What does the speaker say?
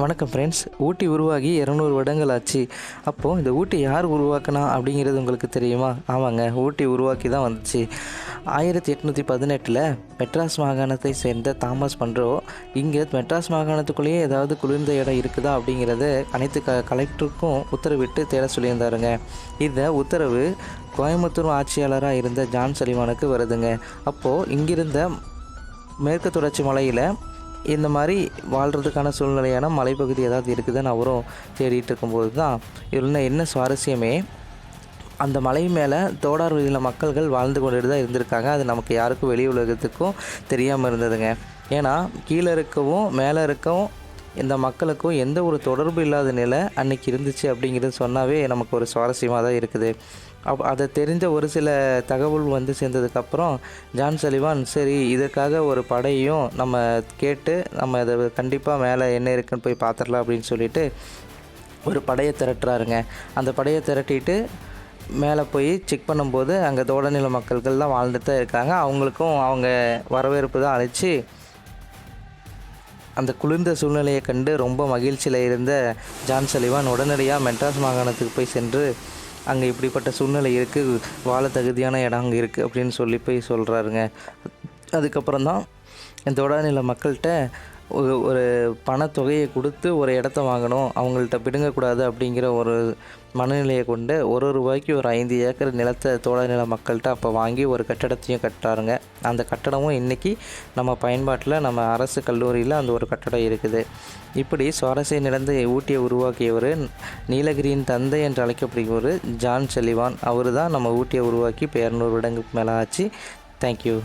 வணக்கம் ஃப்ரெண்ட்ஸ். ஊட்டி உருவாகி 200 வருடங்கள் ஆச்சு. அப்போது இந்த ஊட்டி யார் உருவாக்குனா அப்படிங்கிறது உங்களுக்கு தெரியுமா? ஆமாங்க, ஊட்டி உருவாக்கி தான் வந்துச்சு. 1818 மெட்ராஸ் மாகாணத்தை சேர்ந்த தாமஸ் மன்றோ இங்கே மெட்ராஸ் மாகாணத்துக்குள்ளேயே ஏதாவது குளிர்ந்த இடம் இருக்குதா அப்படிங்கிறத அனைத்து கலெக்டருக்கும் உத்தரவிட்டு தேட சொல்லியிருந்தாருங்க. இந்த உத்தரவு கோயம்புத்தூர் ஆட்சியாளராக இருந்த ஜான் சலிவானுக்கு வருதுங்க. அப்போது இங்கிருந்த மேற்கு தொடர்ச்சி மலையில் இந்த மாதிரி வாழ்கிறதுக்கான சூழ்நிலையான மலைப்பகுதி ஏதாவது இருக்குதுன்னு அவரும் தேடிட்டு இருக்கும்போது தான் என்ன சுவாரஸ்யமே, அந்த மலை மேலே தோடார் வழியில் மக்கள்கள் வாழ்ந்து கொண்டுட்டு தான் இருந்திருக்காங்க. அது நமக்கு யாருக்கும் வெளி உலகத்துக்கும் தெரியாமல் இருந்ததுங்க. ஏன்னா கீழே இருக்கவும் மேலே இருக்கவும் இந்த மக்களுக்கும் எந்த ஒரு தொடர்பு இல்லாத நிலை அன்றைக்கி இருந்துச்சு அப்படிங்கிறது சொன்னாவே நமக்கு ஒரு சுவாரஸ்யமாக தான் இருக்குது. அதை தெரிஞ்ச ஒரு சில தகவல் வந்து சேர்ந்ததுக்கப்புறம் ஜான் சலிவான் சரி இதற்காக ஒரு படையும் நம்ம கேட்டு நம்ம அதை கண்டிப்பாக மேலே என்ன இருக்குன்னு போய் பார்த்துடலாம் அப்படின்னு சொல்லிட்டு ஒரு படையை திரட்டுறாருங்க. அந்த படையை திரட்டிட்டு மேலே போய் செக் பண்ணும்போது அங்கே தோடநில மக்கள்கள் தான் வாழ்ந்துட்டு தான் இருக்காங்க. அவங்களுக்கும் அவங்க வரவேற்பு தான் அழைச்சி அந்த குளிர்ந்த சூழ்நிலையை கண்டு ரொம்ப மகிழ்ச்சியில் இருந்த ஜான் சலிவான் உடனடியாக மெட்ராஸ் மாகாணத்துக்கு போய் சென்று அங்கே இப்படிப்பட்ட சூழ்நிலை இருக்குது, வாழ தகுதியான இடம் அங்கே இருக்குது அப்படின்னு சொல்லி போய் சொல்கிறாருங்க. அதுக்கப்புறம் தான் இந்த தோடாநில மக்கள்கிட்ட ஒரு பணத்தொகையை கொடுத்து ஒரு இடத்த வாங்கணும், அவங்கள்ட்ட பிடுங்கக்கூடாது அப்படிங்கிற ஒரு மனநிலையை கொண்டு ஒரு ரூபாய்க்கு ஒரு 5 ஏக்கர் நிலத்தை தோடாநில மக்கள்கிட்ட அப்போ வாங்கி ஒரு கட்டடத்தையும் கட்டுறாருங்க. அந்த கட்டடமும் இன்றைக்கி நம்ம பயன்பாட்டில் நம்ம அரசு கல்லூரியில் அந்த ஒரு கட்டடம் இருக்குது. இப்படி சுவாரஸ்யம் நடந்த ஊட்டியை உருவாக்கியவர் நீலகிரியின் தந்தை என்று அழைக்கப்படுகிறவர் ஜான் சலிவான். அவர் தான் நம்ம ஊட்டியை உருவாக்கி இப்போ 200 வருடங்களுக்கு மேலே ஆச்சு. தேங்க்யூ.